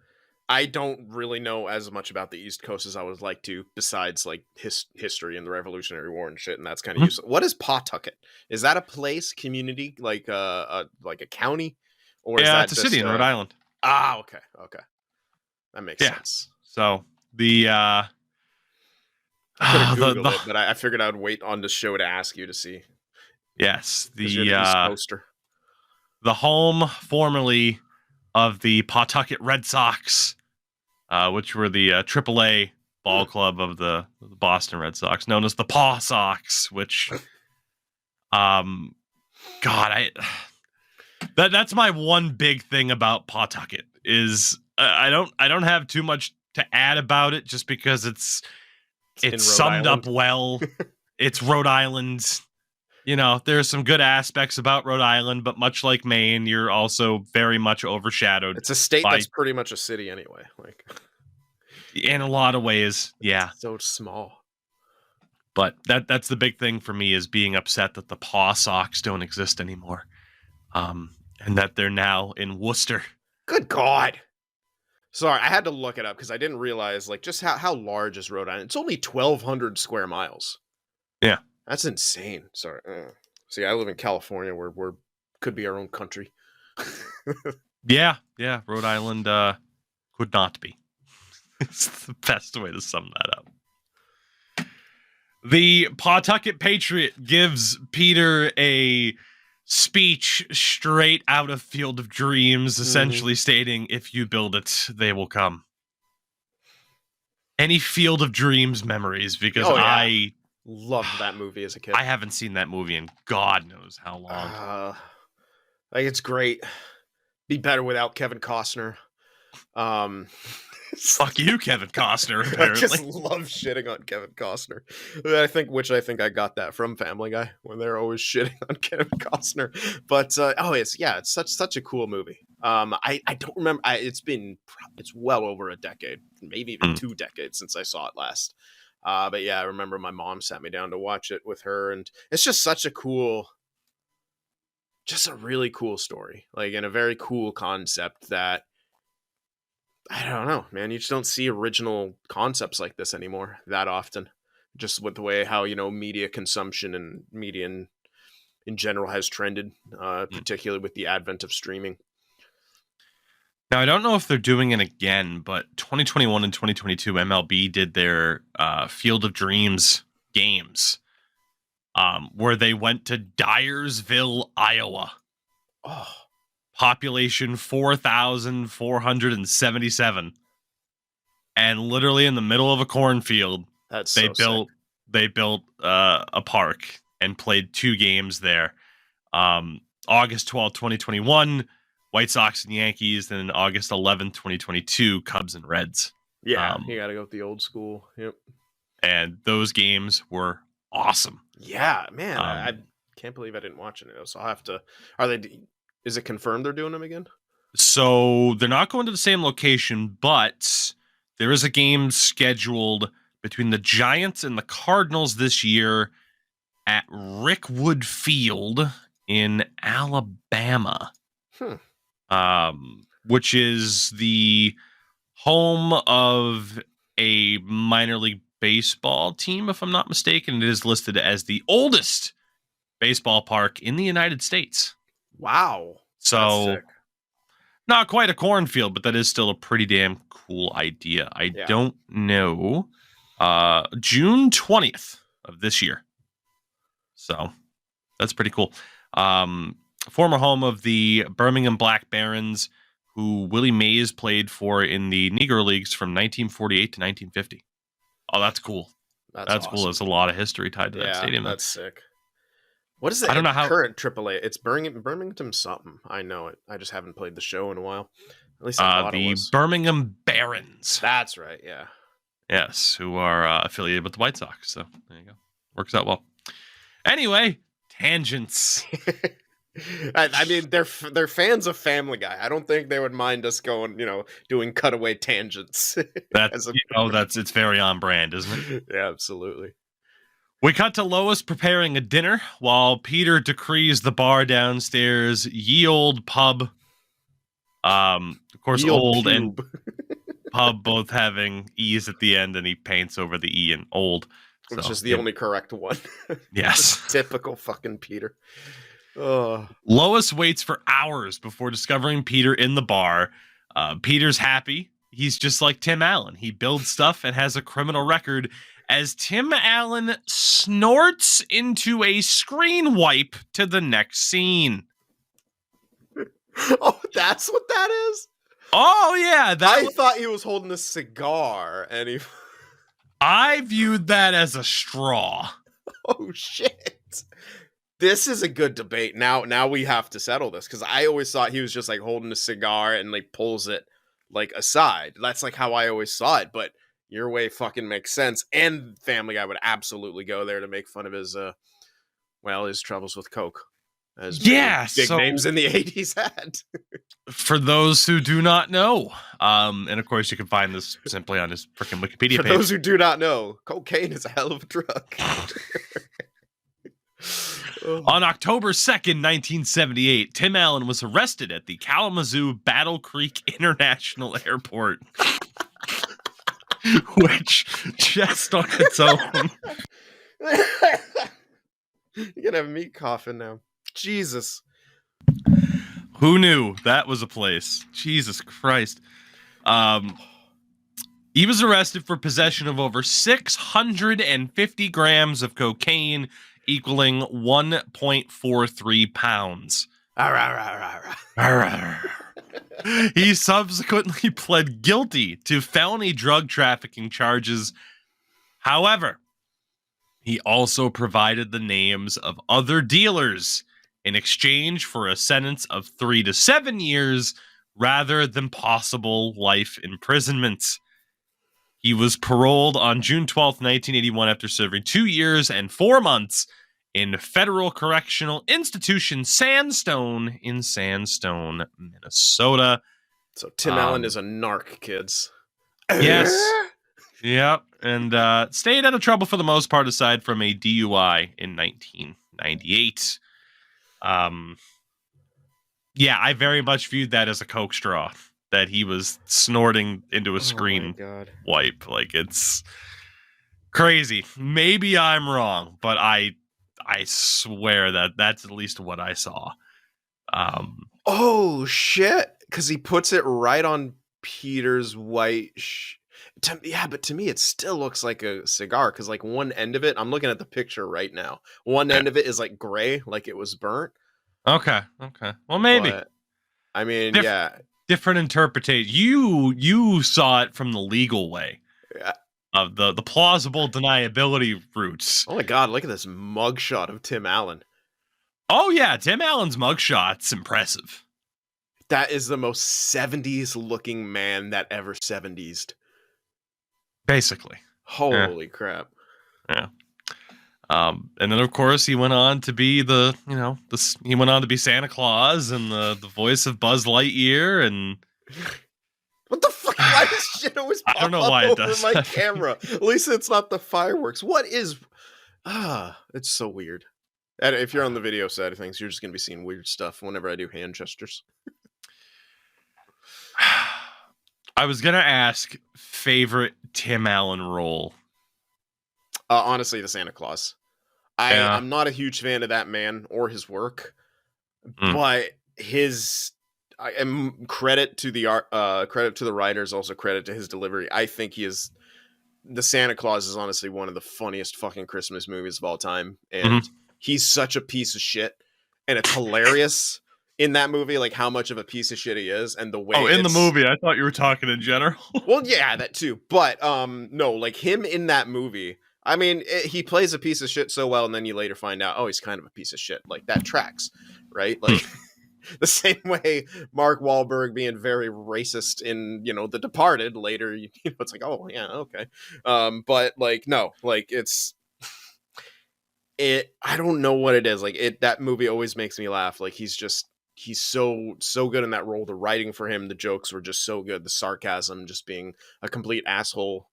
I don't really know as much about the East Coast as I would like to, besides like history and the Revolutionary War and shit, and that's kind of Mhm. useful. What is Pawtucket? Is that a place, community, like a county, or is Yeah, that it's a city just in Rhode Island. okay, that makes Yeah. sense. So the I could have the Googled it, but I figured I'd wait on the show to ask you to see yes, because you're the East Coaster. the home formerly of the Pawtucket Red Sox, which were the AAA ball club of the Boston Red Sox, known as the Paw Sox. Which, God, that's my one big thing about Pawtucket is I don't have too much to add about it, just because it's In Rhode summed up Island. well. It's Rhode Island. You know, there's some good aspects about Rhode Island, but much like Maine, you're also very much overshadowed It's a state by, that's pretty much a city anyway. Like, in a lot of ways, yeah. it's so small. But that's the big thing for me, is being upset that the Paw Sox don't exist anymore, and that they're now in Worcester. Good God. Sorry, I had to look it up because I didn't realize like just how large is Rhode Island. It's only 1,200 square miles. Yeah. That's insane. Sorry. See, I live in California, where could be our own country. Yeah, Rhode Island could not be. It's the best way to sum that up. The Pawtucket Patriot gives Peter a speech straight out of Field of Dreams, essentially stating, if you build it, they will come. Any Field of Dreams memories? Because I loved that movie as a kid. I haven't seen that movie in God knows how long. Like, it's great. Be better without Kevin Costner. Fuck you, Kevin Costner. I just Apparently, love shitting on Kevin Costner. I think I got that from Family Guy, when they're always shitting on Kevin Costner. But it's such a cool movie. I don't remember. It's well over a decade, maybe even 2 decades since I saw it last. But yeah, I remember my mom sat me down to watch it with her, and it's just a really cool story, like, and a very cool concept that, I don't know, man. You just don't see original concepts like this anymore that often. Just with the way how, media consumption and media in general has trended, particularly with the advent of streaming. now I don't know if they're doing it again, but 2021 and 2022 MLB did their Field of Dreams games, where they went to Dyersville, Iowa. Oh, Population 4,477, and literally in the middle of a cornfield, that's they so built a park and played 2 games there. August 12th, 2021, White Sox and Yankees, then August 11th, 2022, Cubs and Reds. sick. Yeah, you got to go with the old school. Yep. And those games were awesome. Yeah, man, I can't believe I didn't watch any of those. So I'll have to. Is it confirmed they're doing them again? So they're not going to the same location, but there is a game scheduled between the Giants and the Cardinals this year at Rickwood Field in Alabama, which is the home of a minor league baseball team, if I'm not mistaken. It is listed as the oldest baseball park in the United States. Wow. So, not quite a cornfield, but that is still a pretty damn cool idea. I don't know. June 20th of this year. So, that's pretty cool. Former home of the Birmingham Black Barons, who Willie Mays played for in the Negro Leagues from 1948 to 1950. Oh, that's cool. That's awesome. Cool. There's a lot of history tied to that stadium. That's sick. What is it? I don't know how current AAA. It's Birmingham something. I know it. I just haven't played the show in a while. At least I thought it was. Birmingham Barons. That's right. Yeah. Yes, who are affiliated with the White Sox. So there you go. Works out well. Anyway, tangents. I mean, they're fans of Family Guy. I don't think they would mind us going, doing cutaway tangents. It's very on brand, isn't it? Yeah, absolutely. We cut to Lois preparing a dinner while Peter decrees the bar downstairs, ye old pub. Of course, old and pub both having E's at the end, and he paints over the E in old. Which So, is the only correct one. yes. Typical fucking Peter. Oh. Lois waits for hours before discovering Peter in the bar. Peter's happy. He's just like Tim Allen. He builds stuff and has a criminal record as Tim Allen snorts into a screen wipe to the next scene. Oh, that's what that is? Oh, yeah. I thought he was holding a cigar, and he... I viewed that as a straw. Oh, shit. This is a good debate. Now we have to settle this, because I always thought he was just, like, holding a cigar and, like, pulls it, like, aside. That's, like, how I always saw it, but your way fucking makes sense. And Family Guy would absolutely go there to make fun of his, his troubles with coke. As big names in the 80s had. For those who do not know, and of course you can find this simply on his freaking Wikipedia page. For those who do not know, cocaine is a hell of a drug. On October 2nd, 1978, Tim Allen was arrested at the Kalamazoo Battle Creek International Airport. Which, just on its own... You're gonna have me coughing now. Jesus. Who knew that was a place? Jesus Christ. He was arrested for possession of over 650 grams of cocaine, equaling 1.43 pounds. He subsequently pled guilty to felony drug trafficking charges. However, he also provided the names of other dealers in exchange for a sentence of 3 to 7 years rather than possible life imprisonment. He was paroled on June 12th, 1981 after serving 2 years and 4 months in Federal Correctional Institution Sandstone in Sandstone, Minnesota. So Tim Allen is a narc, kids. Yes. Yep. And stayed out of trouble for the most part aside from a DUI in 1998. Yeah, I very much viewed that as a coke straw that he was snorting into a screen wipe. Like, it's crazy. Maybe I'm wrong, but I swear that that's at least what I saw. Oh shit! Because he puts it right on Peter's white. But to me, it still looks like a cigar. Because like one end of it, I'm looking at the picture right now. One end of it is like gray, like it was burnt. Okay. Well, maybe. But, I mean, different interpretation. You saw it from the legal way. Yeah. Of the plausible deniability routes. Oh my god, look at this mugshot of Tim Allen. Oh yeah, Tim Allen's mugshot's impressive. That is the most 70s looking man that ever 70s'd. Basically. Holy crap. Yeah. And then of course he went on to be he went on to be Santa Claus and the voice of Buzz Lightyear and what the fuck? Why does shit always pop I don't know why it over does. my camera? At least it's not the fireworks. What is... it's so weird. And if you're on the video side of things, you're just going to be seeing weird stuff whenever I do hand gestures. I was going to ask favorite Tim Allen role. Honestly, the Santa Claus. I'm not a huge fan of that man or his work, but I am credit to the art, credit to the writers, also credit to his delivery. I think the Santa Claus is honestly one of the funniest fucking Christmas movies of all time, and he's such a piece of shit, and it's hilarious in that movie, like how much of a piece of shit he is, and the way. Oh, in the movie, I thought you were talking in general. Well, yeah, that too, but no, like him in that movie. I mean, he plays a piece of shit so well, and then you later find out, oh, he's kind of a piece of shit. Like, that tracks, right? Like, the same way Mark Wahlberg being very racist in, The Departed later, it's like, oh, yeah, okay. But, like, no, like, I don't know what it is. Like, that movie always makes me laugh. Like, he's so good in that role. The writing for him, the jokes were just so good. The sarcasm, just being a complete asshole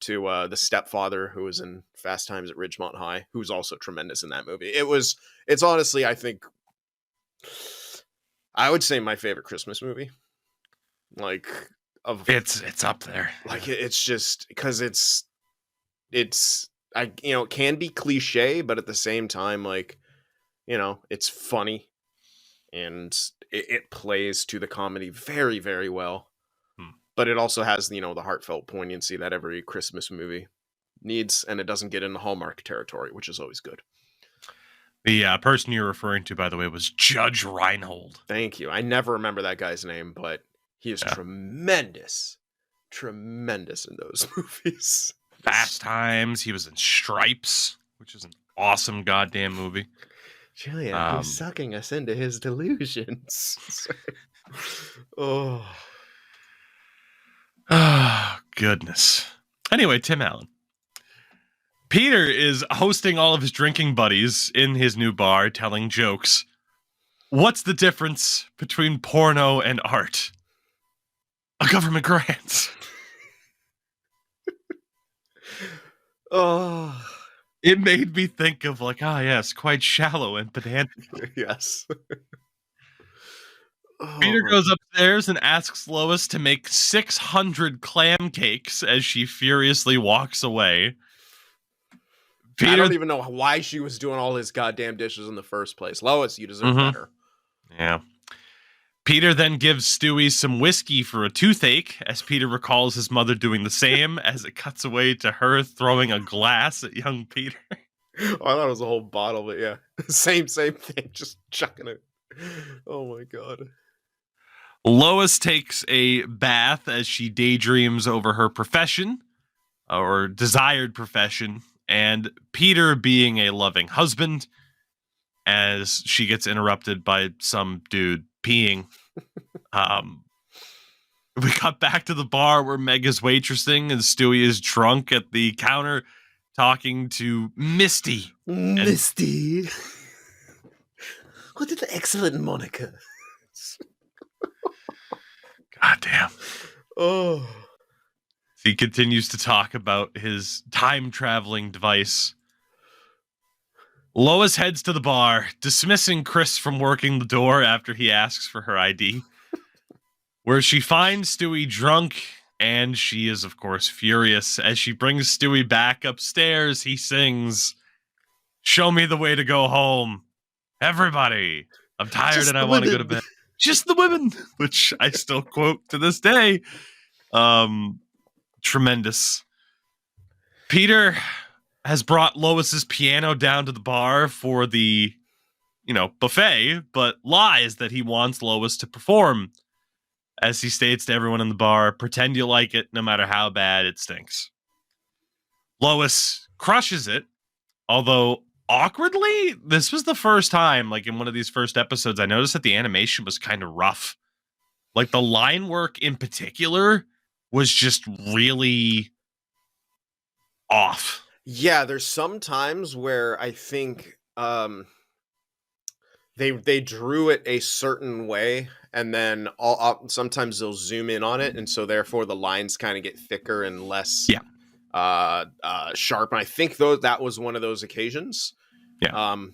to the stepfather who was in Fast Times at Ridgemont High, who's also tremendous in that movie. It's honestly, I think, I would say my favorite Christmas movie. Like, It's up there. Like it's just because it's it can be cliche, but at the same time, like, it's funny and it plays to the comedy very, very well. But it also has, the heartfelt poignancy that every Christmas movie needs, and it doesn't get into Hallmark territory, which is always good. The person you're referring to, by the way, was Judge Reinhold. Thank you. I never remember that guy's name, but he is tremendous in those movies. Fast Times. He was in Stripes, which is an awesome goddamn movie. Julia, he's sucking us into his delusions. Oh, goodness. Anyway, Tim Allen. Peter is hosting all of his drinking buddies in his new bar, telling jokes. What's the difference between porno and art? A government grant. Oh, it made me think of yes, quite shallow and pedantic. Yes. Peter goes upstairs and asks Lois to make 600 clam cakes as she furiously walks away. I don't even know why she was doing all his goddamn dishes in the first place. Lois, you deserve better. Yeah. Peter then gives Stewie some whiskey for a toothache, as Peter recalls his mother doing the same, as it cuts away to her throwing a glass at young Peter. Oh, I thought it was a whole bottle, but yeah. Same thing, just chucking it. Oh my god. Lois takes a bath as she daydreams over her profession, or desired profession, and Peter being a loving husband, as she gets interrupted by some dude peeing. We got back to the bar where Meg is waitressing and Stewie is drunk at the counter talking to Misty. Misty. What an excellent moniker. God damn. Oh. He continues to talk about his time-traveling device. Lois heads to the bar, dismissing Chris from working the door after he asks for her ID, where she finds Stewie drunk, and she is, of course, furious. As she brings Stewie back upstairs, he sings, "Show me the way to go home. Everybody, I'm tired and I want to go to bed." Just the women, which I still quote to this day. Tremendous. Peter has brought Lois's piano down to the bar for the, buffet, but lies that he wants Lois to perform. As he states to everyone in the bar, pretend you like it no matter how bad it stinks. Lois crushes it, although awkwardly, this was the first time, in one of these first episodes, I noticed that the animation was kind of rough. The line work in particular was just really off. Yeah, there's some times where I think they drew it a certain way, and then sometimes they'll zoom in on it, and so therefore the lines kind of get thicker and less sharp. And I think that was one of those occasions. Yeah.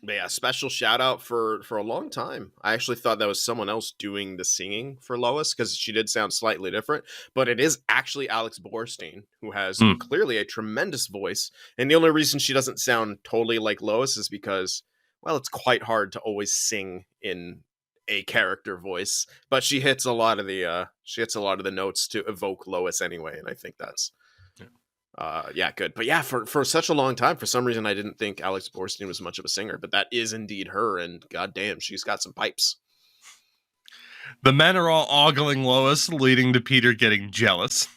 But yeah, special shout out for a long time. I actually thought that was someone else doing the singing for Lois, because she did sound slightly different, but it is actually Alex Borstein, who has clearly a tremendous voice. And the only reason she doesn't sound totally like Lois is because, well, it's quite hard to always sing in a character voice, but she hits a lot of the notes to evoke Lois anyway. And I think that's, good. But yeah, for such a long time, for some reason, I didn't think Alex Borstein was much of a singer, but that is indeed her. And goddamn, she's got some pipes. The men are all ogling Lois, leading to Peter getting jealous.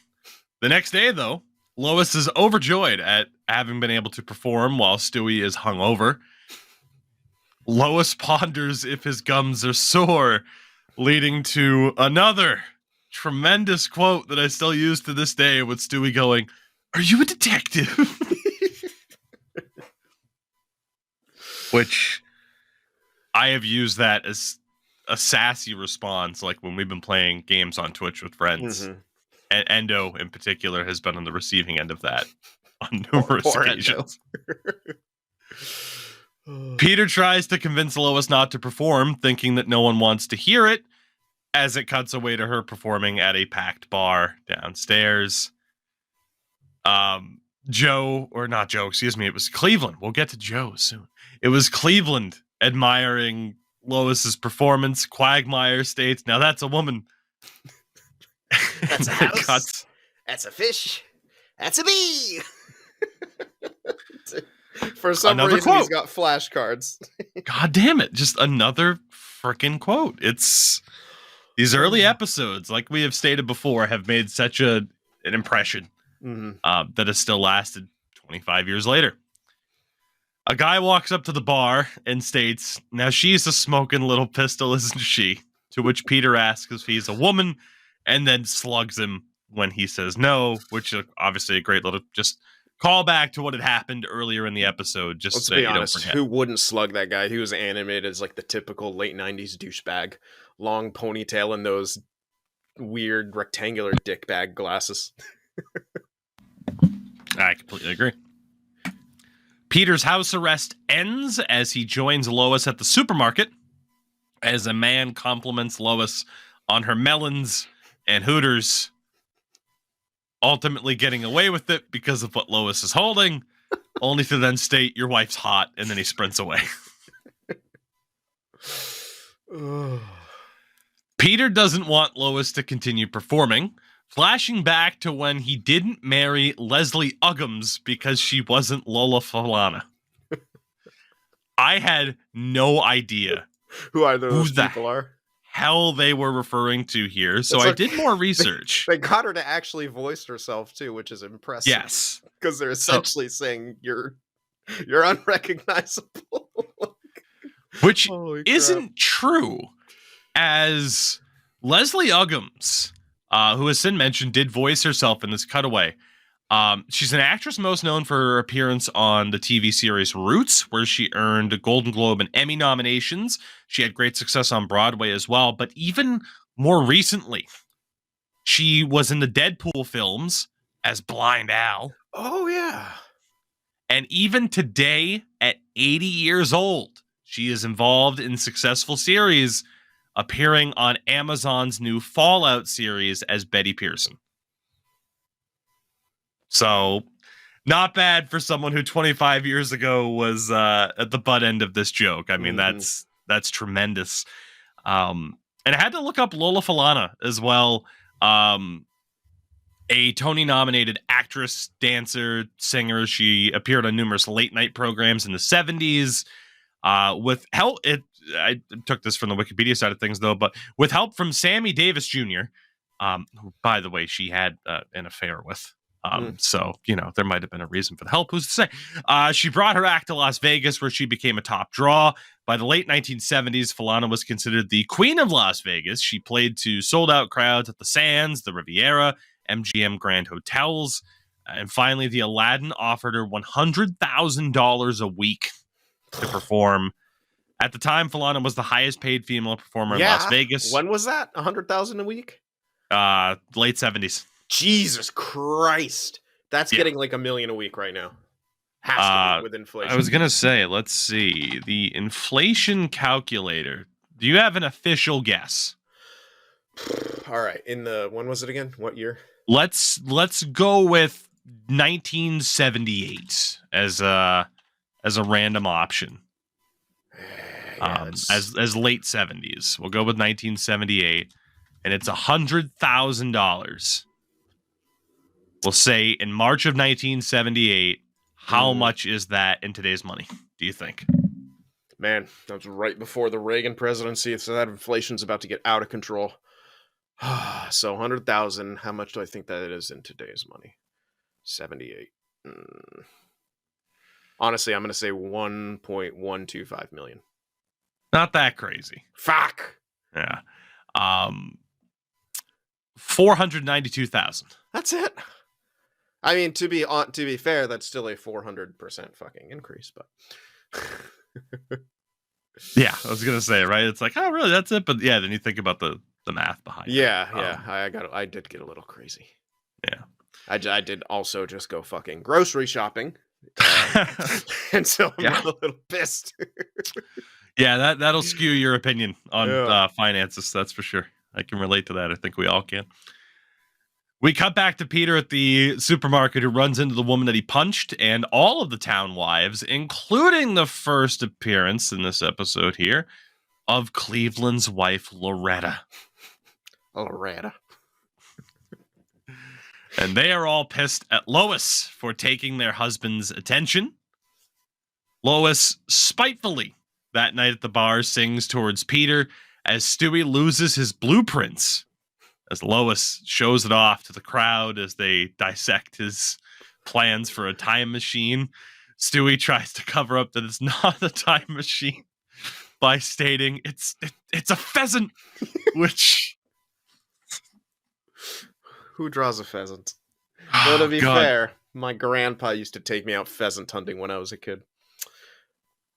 The next day, though, Lois is overjoyed at having been able to perform while Stewie is hungover. Lois ponders if his gums are sore, leading to another tremendous quote that I still use to this day, with Stewie going, "Are you a detective?" Which I have used that as a sassy response, when we've been playing games on Twitch with friends. Mm-hmm. And Endo, in particular, has been on the receiving end of that on numerous occasions. Peter tries to convince Lois not to perform, thinking that no one wants to hear it. as it cuts away to her performing at a packed bar downstairs. Joe, or not Joe, excuse me, it was Cleveland. We'll get to Joe soon. It was Cleveland admiring Lois's performance. Quagmire states, "Now that's a woman." That's a house. That's a fish. That's a bee. For some Another reason, quote. he's got flashcards. God damn it. Just another freaking quote. It's these early episodes, like we have stated before, have made such an impression that has still lasted 25 years later. A guy walks up to the bar and states, "Now she's a smoking little pistol, isn't she?" To which Peter asks if he's a woman and then slugs him when he says no, which is obviously a great little just call back to what had happened earlier in the episode. Just Let's so be you honest, don't forget. who wouldn't slug that guy? He was animated as like the typical late 90s douchebag. Long ponytail and those weird rectangular dick bag glasses. I completely agree. Peter's house arrest ends as he joins Lois at the supermarket as a man compliments Lois on her melons and Hooters, ultimately getting away with it because of what Lois is holding, only to then state, "Your wife's hot," and then he sprints away. Peter doesn't want Lois to continue performing, flashing back to when he didn't marry Leslie Uggams because she wasn't Lola Falana. I had no idea who either those people are. Hell they were referring to here, so I did more research. They got her to actually voice herself too, which is impressive. Yes, because they're essentially saying you're unrecognizable, which isn't true, as Leslie Uggams, who has since mentioned, did voice herself in this cutaway. She's an actress most known for her appearance on the TV series Roots, where she earned a Golden Globe and Emmy nominations. She had great success on Broadway as well, but even more recently, she was in the Deadpool films as Blind Al. Oh, yeah. And even today, at 80 years old, she is involved in successful series, appearing on Amazon's new Fallout series as Betty Pearson. So, not bad for someone who 25 years ago was at the butt end of this joke. I mean, that's tremendous. And I had to look up Lola Falana as well. A Tony-nominated actress, dancer, singer. She appeared on numerous late-night programs in the 70s. With help, I took this from the Wikipedia side of things, though, but with help from Sammy Davis Jr., who, by the way, she had an affair with. So, there might have been a reason for the help. Who's to say? She brought her act to Las Vegas, where she became a top draw. By the late 1970s, Falana was considered the queen of Las Vegas. She played to sold-out crowds at the Sands, the Riviera, MGM Grand Hotels. And finally, the Aladdin offered her $100,000 a week to perform. At the time, Falana was the highest-paid female performer in Las Vegas. When was that? $100,000 a week? Late 70s. Jesus Christ. That's getting like $1 million a week right now. Has to be with inflation. I was going to say, let's see. The inflation calculator. Do you have an official guess? All right. When was it again? What year? Let's go with 1978 as a random option. As late 70s. We'll go with 1978. And it's $100,000. We'll say in March of 1978, how much is that in today's money, do you think? Man, that was right before the Reagan presidency, so that inflation's about to get out of control. So 100,000, how much do I think that it is in today's money? 78. Honestly, I'm going to say 1.125 million. Not that crazy. Fuck. Yeah. 492,000. That's it. I mean, to be fair, that's still a 400% fucking increase, but yeah, I was gonna say, right? It's like, oh, really? That's it? But yeah, then you think about the math behind it. Yeah. I did get a little crazy. Yeah, I did also just go fucking grocery shopping, and so I'm a little pissed. Yeah, that'll skew your opinion on finances. That's for sure. I can relate to that. I think we all can. We cut back to Peter at the supermarket, who runs into the woman that he punched and all of the town wives, including the first appearance in this episode here of Cleveland's wife, Loretta. Loretta. And they are all pissed at Lois for taking their husband's attention. Lois, spitefully, that night at the bar, sings towards Peter as Stewie loses his blueprints, as Lois shows it off to the crowd as they dissect his plans for a time machine. Stewie tries to cover up that it's not a time machine by stating it's a pheasant, which... Who draws a pheasant? Well, to be fair, my grandpa used to take me out pheasant hunting when I was a kid.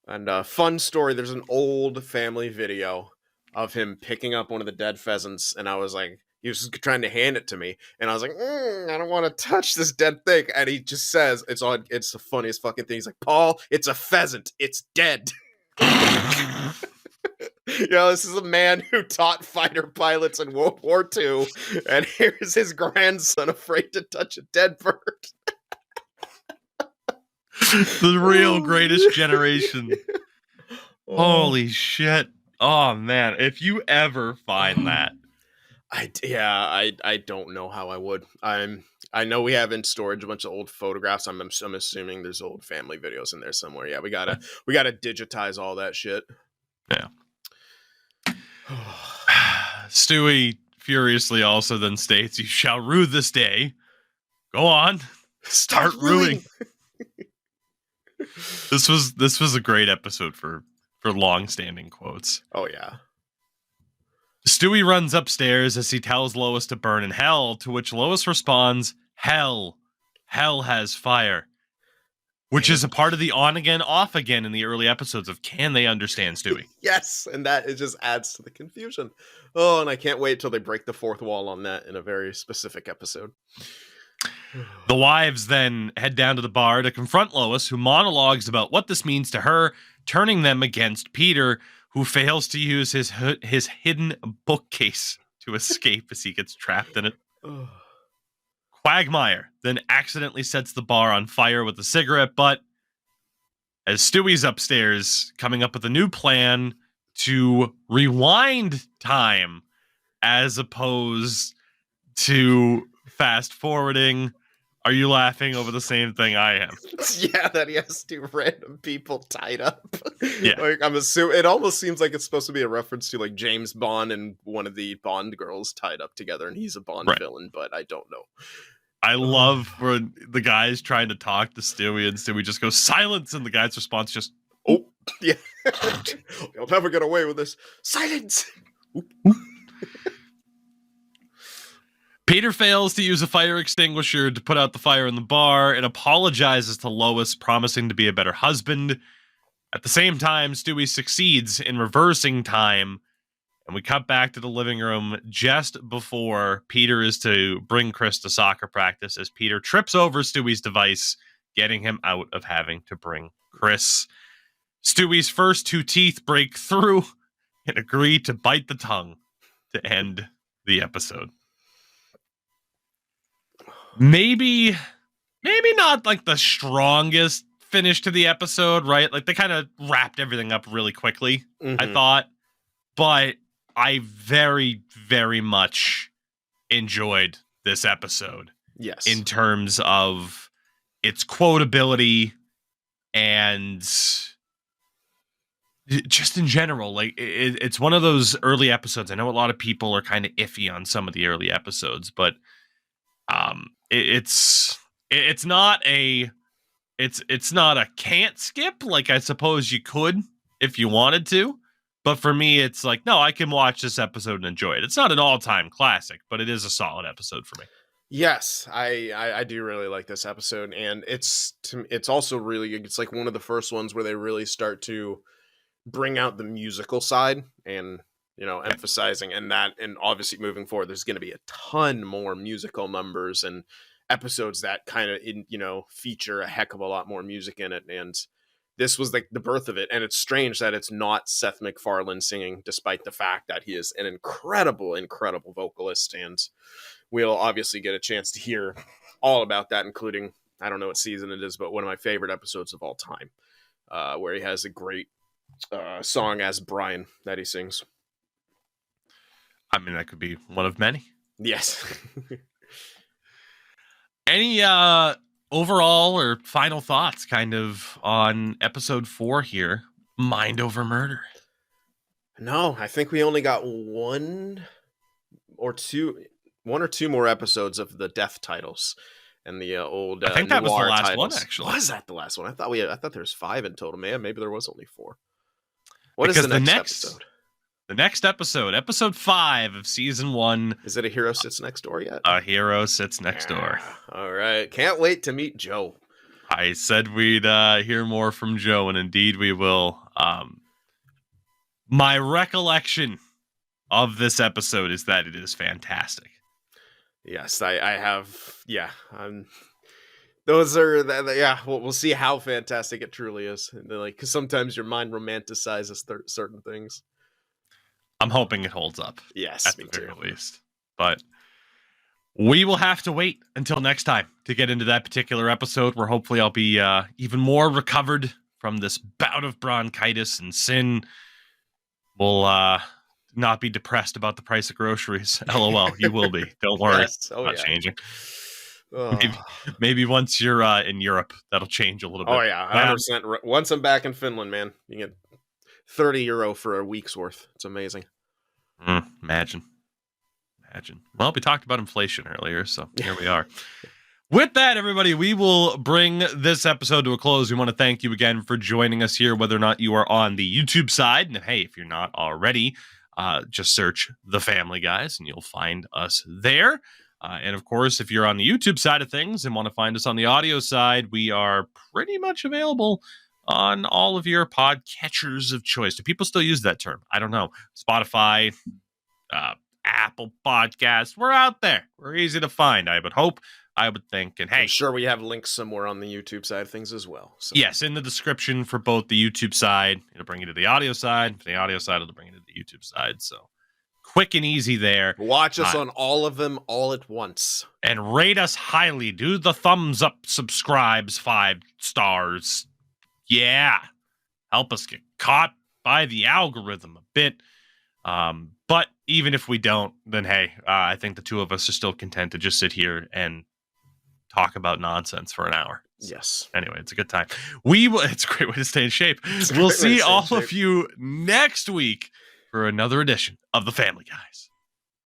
And fun story, there's an old family video of him picking up one of the dead pheasants, and I was like, he was trying to hand it to me, and I was like, I don't want to touch this dead thing. And he just says, it's the funniest fucking thing. He's like, Paul, it's a pheasant. It's dead. This is a man who taught fighter pilots in World War II, and here's his grandson afraid to touch a dead bird. The real greatest generation. Holy shit. Oh, man. If you ever find that. I don't know how I would. I know we have in storage a bunch of old photographs. I'm assuming there's old family videos in there somewhere. Yeah, we gotta digitize all that shit. Yeah. Stewie furiously also then states, "You shall rue this day. Go on, start ruing." This was a great episode for long-standing quotes. Oh yeah. Stewie runs upstairs as he tells Lois to burn in hell, to which Lois responds, "Hell has fire," which is a part of the on again, off again in the early episodes of Can They Understand Stewie? Yes, and that it just adds to the confusion. Oh, and I can't wait till they break the fourth wall on that in a very specific episode. The wives then head down to the bar to confront Lois, who monologues about what this means to her, turning them against Peter, who fails to use his hidden bookcase to escape as he gets trapped in it. Quagmire then accidentally sets the bar on fire with a cigarette butt, as Stewie's upstairs coming up with a new plan to rewind time as opposed to fast forwarding. Are you laughing over the same thing I am? Yeah, that he has two random people tied up. Yeah. Like, I'm assuming it almost seems like it's supposed to be a reference to like James Bond and one of the Bond girls tied up together, and he's a Bond villain, but I don't know. I love when the guy's trying to talk to Stewie, and Stewie just goes silence, and the guy's response just, "Oh, yeah, you'll never get away with this. Silence." Peter fails to use a fire extinguisher to put out the fire in the bar and apologizes to Lois, promising to be a better husband. At the same time, Stewie succeeds in reversing time, and we cut back to the living room just before Peter is to bring Chris to soccer practice, as Peter trips over Stewie's device, getting him out of having to bring Chris. Stewie's first two teeth break through and agree to bite the tongue to end the episode. Maybe not like the strongest finish to the episode, right? Like they kind of wrapped everything up really quickly, I thought. But I very, very much enjoyed this episode. Yes. In terms of its quotability and just in general, like it's one of those early episodes. I know a lot of people are kind of iffy on some of the early episodes, but it's not a can't skip. Like I suppose you could if you wanted to, but for me, it's like, no, I can watch this episode and enjoy it. It's not an all-time classic, but it is a solid episode for me. Yes, I do really like this episode, and it's also really, it's like one of the first ones where they really start to bring out the musical side and, emphasizing, and obviously moving forward, there's going to be a ton more musical numbers and episodes that kind of, feature a heck of a lot more music in it. And this was like the birth of it. And it's strange that it's not Seth MacFarlane singing, despite the fact that he is an incredible, incredible vocalist. And we'll obviously get a chance to hear all about that, including, I don't know what season it is, but one of my favorite episodes of all time, where he has a great song as Brian that he sings. I mean, that could be one of many. Yes. Any overall or final thoughts kind of on episode 4 here, Mind Over Murder? No, I think we only got one or two more episodes of the death titles and the old I think that was the last titles. one, actually. Was that the last one? I thought there was 5 in total. Man, maybe there was only 4. What because is the next episode? The next episode, episode 5 of season 1. Is it A Hero Sits Next Door yet? A Hero Sits Next Door. All right. Can't wait to meet Joe. I said we'd hear more from Joe, and indeed we will. My recollection of this episode is that it is fantastic. Yes, I have. Yeah. Those are, yeah, we'll see how fantastic it truly is. Like, because sometimes your mind romanticizes certain things. I'm hoping it holds up. Yes, at the very least. But we will have to wait until next time to get into that particular episode, where hopefully I'll be even more recovered from this bout of bronchitis, and Sin will not be depressed about the price of groceries. LOL, you will be. Don't worry. Yes. Oh, not yeah. changing. Maybe once you're in Europe, that'll change a little bit. Oh, yeah. 100%. Once I'm back in Finland, man, you get €30 for a week's worth. It's amazing. Imagine. Well, we talked about inflation earlier, so here we are. With that, everybody, we will bring this episode to a close. We want to thank you again for joining us here, whether or not you are on the YouTube side. And hey, if you're not already, just search The Family Guys and you'll find us there. And of course, if you're on the YouTube side of things and want to find us on the audio side, we are pretty much available on all of your podcatchers of choice. Do people still use that term? I don't know. Spotify, Apple Podcasts. We're out there. We're easy to find, I would hope. I would think. And hey, I'm sure we have links somewhere on the YouTube side of things as well. So. Yes, in the description for both the YouTube side, it'll bring you to the audio side. For the audio side, it'll bring you to the YouTube side. So quick and easy there. Watch us on all of them all at once. And rate us highly. Do the thumbs up, subscribes, 5 stars. Yeah. Help us get caught by the algorithm a bit. But even if we don't, then hey, I think the two of us are still content to just sit here and talk about nonsense for an hour. So, yes. Anyway, it's a good time. It's a great way to stay in shape. We'll see all of you next week for another edition of The Family Guys.